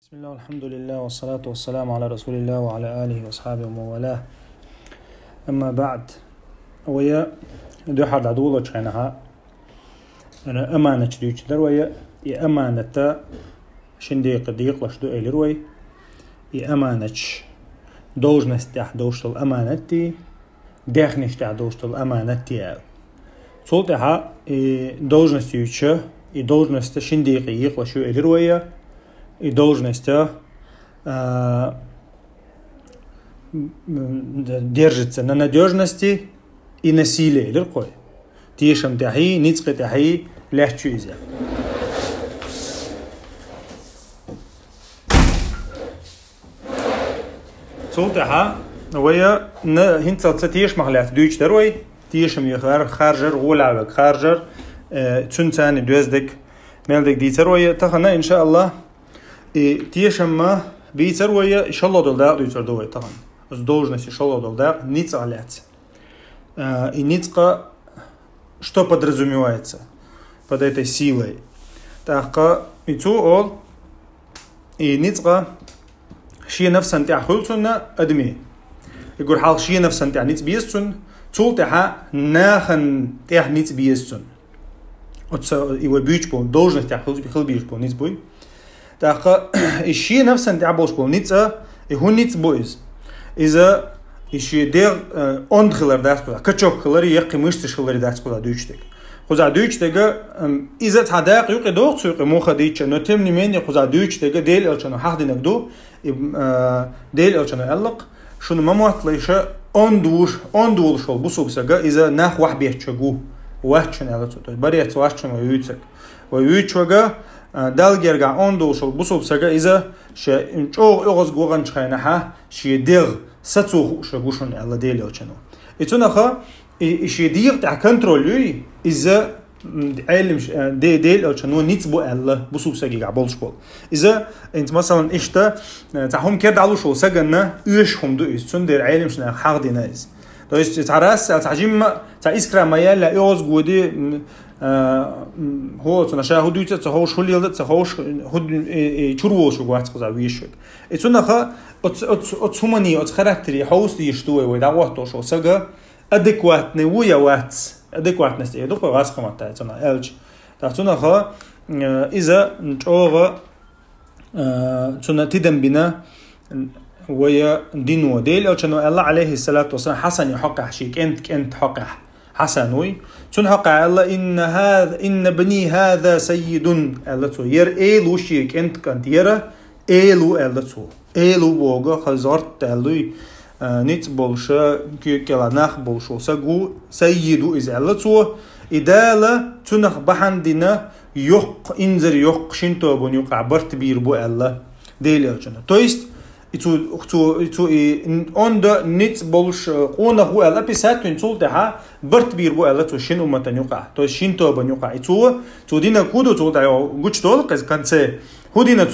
بسم الله والحمد لله والصلاة والسلام على رسول الله وعلى آله وأصحابه ومن والاه. أما بعد ويا دو حد عدولة شينها أنا أمانة شديش دروية يا أمانة شنديق ديق لشدو إلروي يا أمانة должность دوشتل أمانتي دخنش دوشتل أمانتي صوتها должность يوشة и должность شنديق يق لشدو إلروي и должность держится на надежности и на силе. Лиркой. Тишем тяхи, ницкой тяхи, легче изя. صوتها ويا هنت تيش مخلاف دويش دروي تيشم يخار خارجر غولعك خارجر تشنتان دوزدك مالدك دي تروي تخنا إن شاء الله تيشم بيتروي إن شاء الله دول داق دويتر دوي طبعا с должности шалла долдак ниц аляц. И ницка что подразумевается под этой силой? Так и ту ол и ницка شيء نفسا تاع خلصنا ادمي يقول حال شيء نفسا تاع نيت بيستون تول تاع ناخن تاع نيت بيستون его бич по должность тاع خل بيش по نيت بوي так الشيء نفسا تاع بوش по ница и هو نيت بويز إذا إشي دير أندخلر داخل كتشوك خلري يقي مشتش خلري داخل دويشتك خذ دويشتك إذا تحداق يقي دوق سوق موخ ديتش نتم نمين خذ دويشتك ديل ألشنا حد نقدو ديل ألشنا ألق شنو ما مطلعش أندول شو بوسوب سجا إذا نخ واحد بيتشجو واحد شنو على صوت بريت واحد شنو يوتك ويوتشجا دال جرجع أندول شو بوسوب سجا إذا شو أغز جوعن شخينها شيء دير ستوه شغوشن على ديل أوشنو. إتوناخا إشي دير تاع كنترولي إذا علم ديل أوشنو نيتبو على بوسوب سجى عبالش بول. إذا أنت مثلاً إشتا تعهم كرد على شو سجنا يشهم دو إز تون دير علم شنا حق دينايز. تويست تعرس تعجيم تعيسكرا ميال لا يوز جودي هو تناشاه هدويت تهوش هوليلد تهوش هد شروش وقت قزا ويشك. إتوناخا أتسمني أتخرجتري حوس يشتوي ويدا وقت شو سجى أدكوات نويا وقت أدكوات نستي دوك راس كمان تاعنا ألج تاعنا إذا نجوا تنا تدم بنا ويا دينو ديل أو شنو الله عليه الصلاة والسلام حسن يحق حشيك أنت حق حسنوي تن حق الله إن بني هذا سيد الله تو ير إيلو شيك أنت كنت يرى إيلو الله تو إيلو بوجا خزارت تلوي نيت بولشة كلا نخ بولشة سجو سيدو إذا الله تو إدالة تنخ بحندنا يق إنزر يق شنتو بون يق عبرت بيربو الله ديل أجنا تويست تو أند نيت بولش قونا هو الله بسات تنتول تها برت بيربو الله تو شين أمة يقع تو شنتو بون يقع تو دينا كودو تول تاعو قش تول قز كنت هو دينا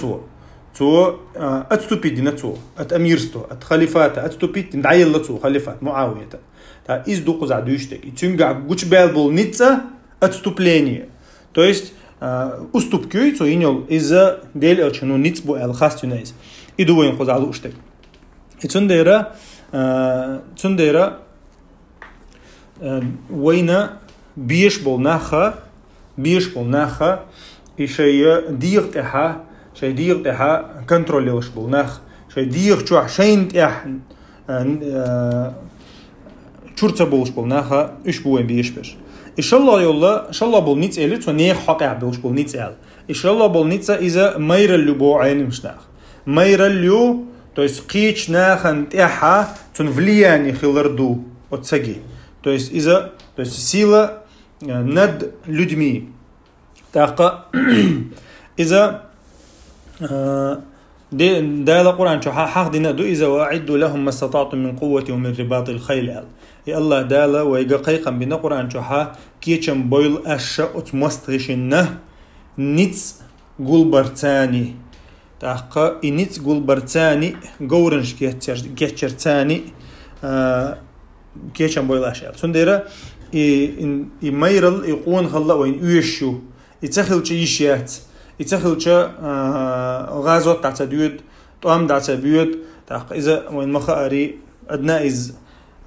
تو أتستوبيد نتو أتأميرستو أتخليفات أتستوبيد ندعي الله تو خليفات معاوية تا إز دو قزع دوشتك يتنقع قوش بالبول نتسا أتستوبلينية تو есть أستوبكوي تو إنيول إذا ديل ألشنو نتسبو الخاص تنايز إدوين قزع دوشتك تنديرا وينا بيش بول ناخا إشي ديغ تحا شيء دير تها كنترول لوش بولناخ شيء دير شو عشان تح شرطة بولش بولناخا إيش بوين بيشبش إن شاء الله يلا إن شاء الله بولنيت إلي تونيخ حقع بولش بولنيت إل إن شاء الله بولنيت إذا مير اللي بو عين مش ناخ مير اللي تسقيش ناخن تحا تنفلياني خلردو وتسقي إذا سيلة ند لدمي تاقة إذا ده القرآن شو حق دينا دو إذا وأعدوا لهم ما استطعتم من قوة ومن رباط الخيل يا الله دالا ويجا قيقا بنا قرآن شو كيتشم بويل أشا أتمستغشنه نيتس قول برتاني تحقا نيتس قول برتاني قورنش كيتشر تاني كيتشم بويل أشا سنديرا ميرل يقون خلا وين يشو يتخل شيء يشيات يتخلش غازوات تاع ديود طعم تاع بيوت تاع إذا وين مخاري أدنى إز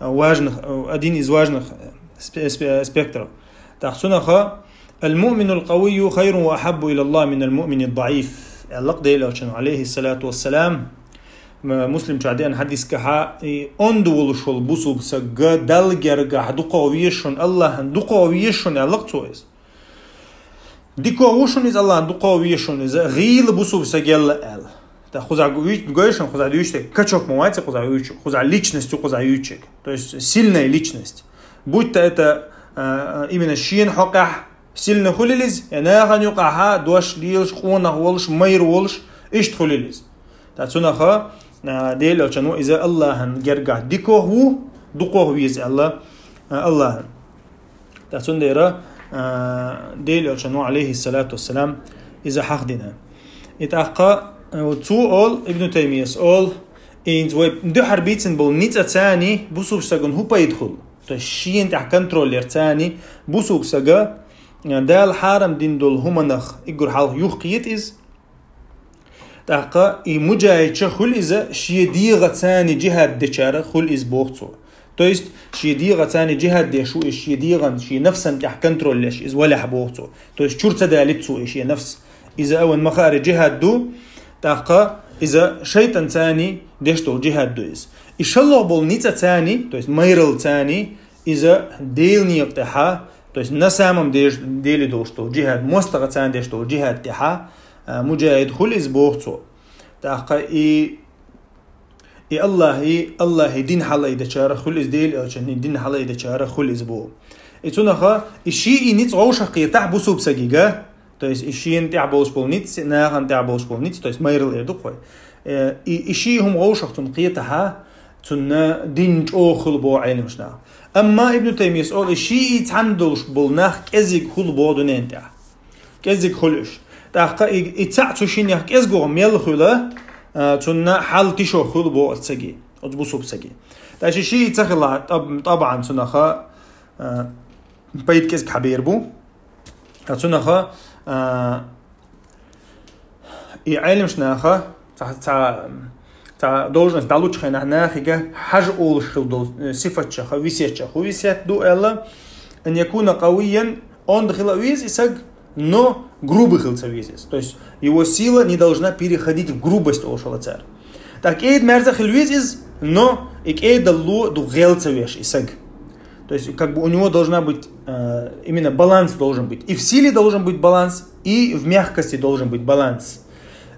واجن أدين إز واجن سبيكتر تاع سنخا المؤمن القوي خير وأحب إلى الله من المؤمن الضعيف اللق ديل عليه الصلاة والسلام مسلم شعدين حديث كها أندول شل بوسوب سجى دلجرجع دقويشون الله دقويشون اللق تويس دقويشون إز الله دقويشون إز غيل بوسوب سجل ال تأخذ عقويشون خذ عدويشته كشوك مواد خذ عدويش خذ عليشنست خذ عيوشك то есть сильная личность будь то это именно شين حقح سيلنا خليلز أنا غنيقعها دوش ليلش قونا ولش مير ولش إيش تخليلز تاتسونا خا ديل أو شنو إذا الله نجرجع ديكو هو دقوه ويز الله الله تاتسون ديرا ديل أو شنو عليه الصلاة والسلام إذا حقدنا يتأقى وتو أول ابن تيمية أول إنز وده حربيتن بول نيت أتاني بوسوب سجن هو بيدخل تشين تاع كنترولر تاني بوسوب سجا دال حارم دين دول همنخ إجر حال يخيت إز تاقا مجاهد خل إذا شيديغة ثاني جهاد دشارة خل إز بوقتو то есть شيديغة ثاني جهاد دشو شيديغة شي نفسا تاع كنترولش إز ولا حبوقتو то есть شرطة دالتو إيش نفس إذا أول مخارج جهاد دو تاقا إذا شيطان ثاني دشتو جهاد دو إز إن شاء الله بول نيتا ثاني то есть ميرل ثاني إذا ديل نيقتها то есть на самом деле то, что джихад мостага цанде, что джихад тиха, муджахид хул из богцо. Так и Аллах дин халай дачара хул из дел, а чани дин халай дачара хул из бог. И тунаха ищи и ниц роушах киятах бусуб сагига, то есть ищи ин тябос полниц, нахан тябос полниц, то есть майрл эрдухой. И ищи хум роушах тун киятаха, тун дин чохул бо айлмшна. أما ابن تيمية يقول شيء يتعندلش بالناخ كذب خل بودنين تاع كذب خلش تاع يتعطوا شيء ناخ كذب ميل خلا تنا حال تشو خل بو تسجي أتبصوا بسجي تاع شيء يتخلى طبعا تناخا بيت كذب حبير بو تناخا يعلمش ناخا تا должность получше нахига حاجة أول شخص صفة شخص ويسيت دو إلا أن يكون قويا он дохила виз исаг но грубый хилца визис то есть его сила не должна переходить в грубость ошала царь так эйд мерза хилвиз но эйд далло ду гелца веш исаг то есть как бы у него должна быть именно баланс должен быть и в силе должен быть баланс и в мягкости должен быть баланс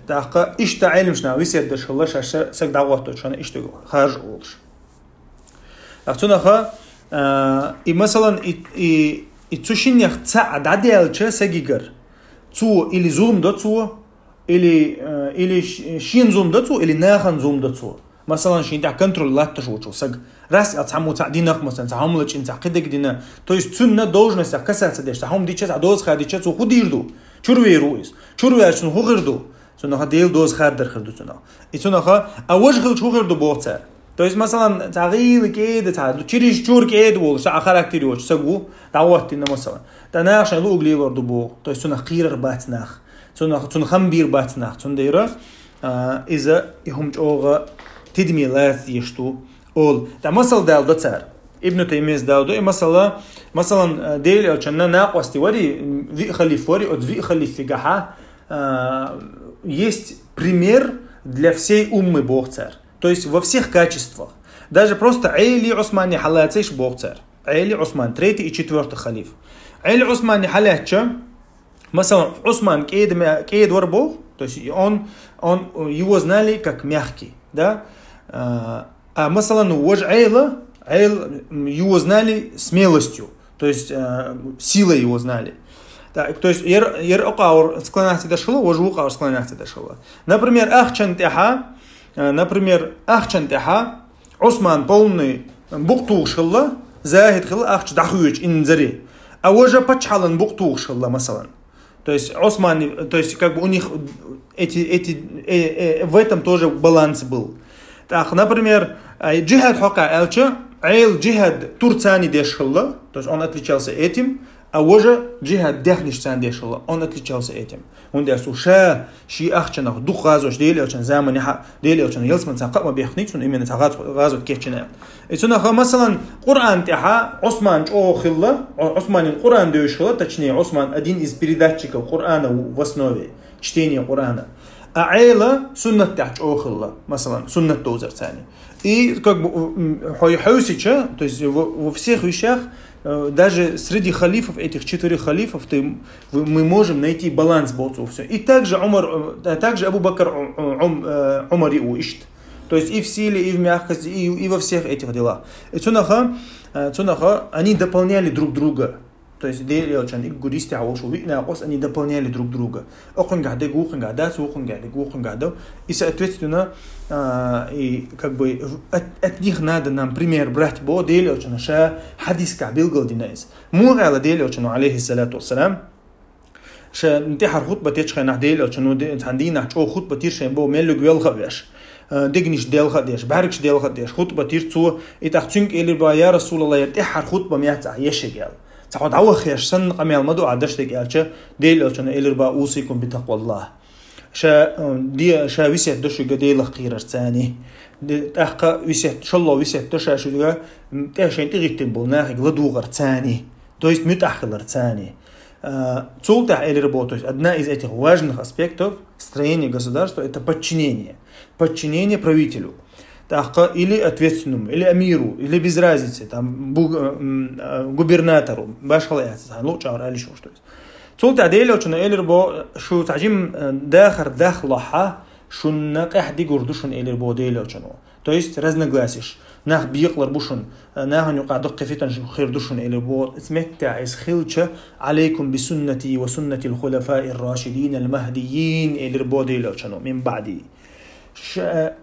تاقا إيش تعلم شنا ويسير دش الله شاش سك دعوته شنا إيش تقول خارج أولش. أختنا خا مثلا تشين يختسع عديل شة سجيجر تو إلي زوم ده تو إلي شين زوم ده تو إلي ناخن زوم ده تو مثلا شين تاع كنترول لا تشوفه سج راس أتعمو تعدينك مثلا تعمل شين تعقدك دينا то есть تسنة должно سك كسر دش تعهم دي شة عدوز خادي شة تو خديردو شروي رويس شروي عشان هو غيردو سنخا ديل دوز خادر خردو سنخا إتسنخا أوج خل شو خردو بوتر то есть مثلا تغيير كده تعال تشيريش شور كده ولا شع خاركتيري وش سجوا دعوت إنه مثلا تناقش لو أقولي برضو بو то есть سنخ خير باتناخ سنخم بير باتناخ سنديرة إذا يهم جوغا تدمي لاث يشتو أول ده مثلا دال ده تار ابن تيمية دال ده مثلا ديل أو كنا ناقص توري ذي خليف وري أو ذي خليف في جحا есть пример для всей уммы Бог царь. То есть во всех качествах. Даже просто Айли Усман не халатсиш Бог царь. Айли Усман, третий и четвертый халиф. Айли Усман не халатча. Масалан, Усман кейд вар Бог. То есть его знали как мягкий. Да? А масалан, уж Айла его знали смелостью. То есть силой его знали. Так, то есть укаур склоняться дошло, уже укаур склоняться дошло. Например, Ахчантиха, Усман полный буктух шилла, захид хилла Ахч дахуич инзари. А уже пачхалан буктух шилла, масалан. То есть Усман, то есть как бы у них в этом тоже баланс был. Так, например, джихад хака элча, айл джихад турцани дешхилла, то есть он отличался этим. А уже джихад дехниш цандешила, он отличался этим. und der so schä شي أخشى نخ دخ غازوش ديل أو شن زمن يح ديل أو شن يلسمن ساق ما بيخنيش من إيمان غازو كيتشنا إتونا خا مثلا قرآن تها عثمان أو خلا عثمان القرآن دوش خلا تشني عثمان أدين إز بريداتشك القرآن وسنوي чтение Корана. А айла суннат тяч охилла, مثلا суннат тозер ثاني. И как бы хаусича, то есть во всех вещах, даже среди халифов, этих 4 халифов, мы можем найти баланс болцу все. И также Абу Бакр Умар и Уишт. То есть и в силе, и в мягкости, и во всех этих делах. И цунаха, они дополняли друг друга. То есть делиочан и гуристи авошу викнакос, они дополняли друг друга. Окон гаде гухен гада, сухен гадо. И соответственно, и как бы от них надо нам пример брать бо делиочан ша хадиска билгалдинайс. Мугала делиочан алейхиссалату вассалам. ша нтихар хутба течхай нах делиочан тандина чо хутба тиршен бо меллу гвелхавеш. دقنيش ديلخا ديش باركش ديلخا ديش خطبة تيرتو إتاختنك إلي با يا رسول الله يرتحر خطبة مياتع يشجال تعود عوخ يش سن قميل مدو عدشتك يالچه ديل أوشنا إلي با أوصيكم بتقوى الله شا ويسيت دشو ديل خير ثاني أخا ويسيت شالله ويسيت دشا شو دغا تاشين تغيتن بولناخ غدوغر ثاني то есть متأخر ثاني Цулта или работа, то есть одна из этих важных аспектов строения государства это подчинение. Подчинение правителю. Или ответственному, или амиру, или без разницы, там, губернатору, башхалаяц, лучшар, или что то есть. Цулта адели очень или рабо, что тажим дахлаха, что наках дигурдушун или рабо адели очень. То есть разногласишь. ناخ بيقلر بوشن ناخ نقعد قفتن خير دوشن إلى بور اسمتع إسخيلش عليكم بسنتي وسنة الخلفاء الراشدين المهديين إلى بودي لوشنو من بعدي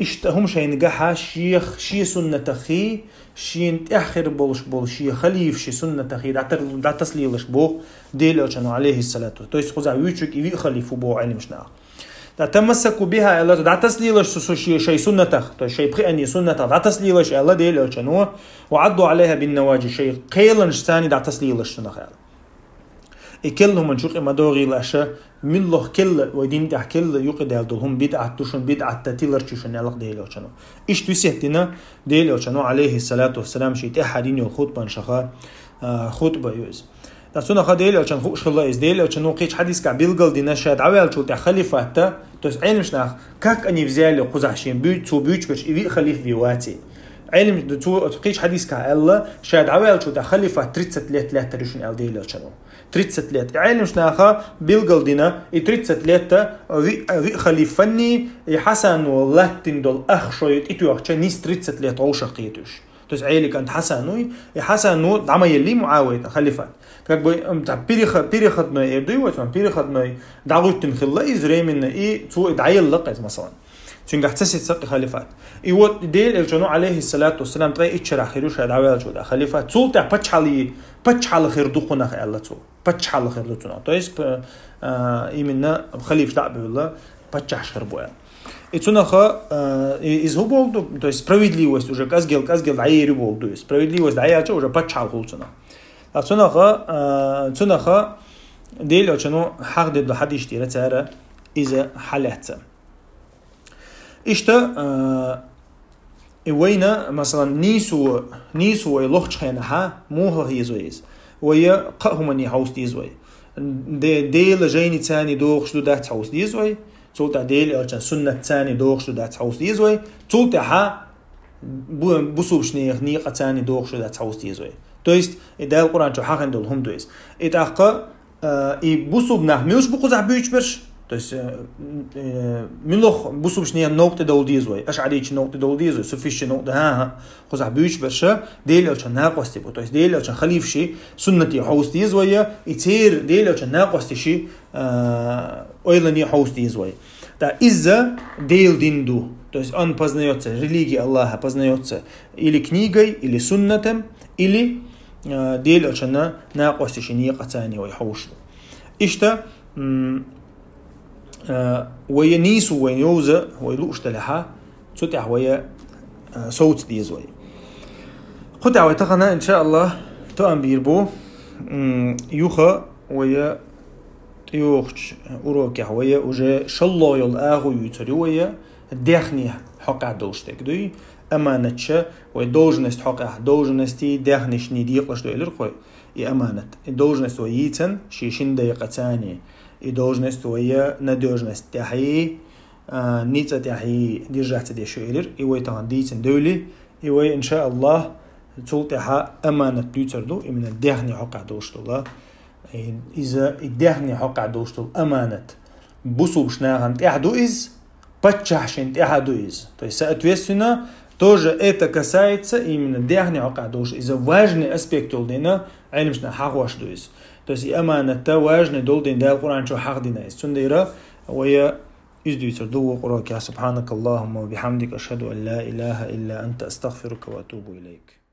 اشتهم شيء نجحا شي سنة خي شي آخر بول شي خليف شي سنة خي دا تسليلش بو دي لوشنو عليه الصلاة تو يسخذ عيوشك يبي خليفو بو علم شنا تمسكوا بها الله دا تسليلش شيء سنته تو شيء بخيني سنته دا تسليلش الله دي لوشنو وعضوا عليها بالنواجي شيء قيلنش ثاني دا تسليلش نخال كلهم من شوق مدوغي لاشا من الله كل ودين تاع كل يقدر دهم بدعه تشن بدعه تتيلر تشن الله دي لوشنو ايش تسيتنا دي لوشنو عليه الصلاه والسلام شيء احدين الخطبه شخا خطبه يوز تاسونا خديل عشان خوش الله ازديل عشان قيش حديث كبيلقل دي نشاد عوال شو تاع خليفه حتى توس علم شناخ كاك اني فزالي قزحشين بيت تو بيت باش يبي خليف بيواتي علم تو قيش حديث كالله شاد عوال شو تاع خليفه 33 تريشن ال ديل عشان 33 علم شناخ بيلقل دينا 33 خليفني حسن والله تندل اخ شويه اتو عشان نيس 33 عوشقيتوش توس عيلي كانت حسنوي حسنو دعما يلي معاويه خليفات как бы переход на эду вот он переход на дагутин хилла из временно и цу дайел лaqas مثلا تنجحتسي تسقي خليفات и вот ديل الجنو عليه الصلاه والسلام ترى اتشرح خيروش دعوه جو خليفات цул та пачхали خير духуна الله цул пачхали خير духуна то есть именно халиф дабилла пачхаш хербоя и цунаха из губолду то есть справедливость уже казгел айри болду справедливость айяча уже пачхал хулцуна цунаха ديل أشنو حق ضد حد يشتري ترى إذا حلت إشتا وينا مثلا نيسو يلوخش خينها مو هي زويز ويا قهم اني هاوس دي زوي ديل جايني ثاني دوخ شو دات هاوس دي زوي صوت ديل أشان سنة ثاني دوخ شو دات هاوس دي زوي صوت ها بوسوش نيق ثاني دوخ شو دات هاوس دي زوي то есть это القرآن شو حقن دولهم то есть это أخا и бусуб нах милш букузах бючберш то есть милох бусуб шния нокте долдизой аш адич нокте долдизой суфиши нокте ха хузах бючберш ديل أشان ناقصتي то есть ديل أشان خليفشي سنتي حوستيزوية يصير ديل أشان ناقصتشي ойлани حوستيزوية да из-за ديل динду то есть он познается религия Аллаха познается или книгой или суннатом или ديل أشان ناقصتشي نيقتاني ويحوش إشتا وينيسو وينيوزا ويلوش تلحا تتح ويا صوت ديزوي خد عويتقنا إن شاء الله تؤمن بيربو يوخا ويا تيوخش أوروكي هوية وجا شالله يلآغو يتريوية داخني حق عدوشتك دوي أمانتش ويدوجنست حق دوجنستي داخنش نديقلش دوي لرقوي أمانت دوجنست ويتن شيشين دقيقة ثانية دوجنست ويا ندوجنست تحيي نيتا تحيي ديرجعت دي شويلر إيوي تان ديتن دولي إيوي إن شاء الله تلتها أمانة ليتردو من الداخني حق عدوشتو الله إذا الداخني حق عدوشتو أمانة بوسو بشناغن تحدو إز بتشحشن تحدو إز طيب سأتويسنا توجه إيتا كسايتسا من الداخني حق عدوش إذا واجني أسبيكتول دينا عينمشنا حق واش دو إز طيب أمانة تا واجني دول دين دا القرآن شو حق دينا إز تنديرا ويا إزدو دو قراك سبحانك اللهم وبحمدك أشهد أن لا إله إلا أنت أستغفرك وأتوب إليك.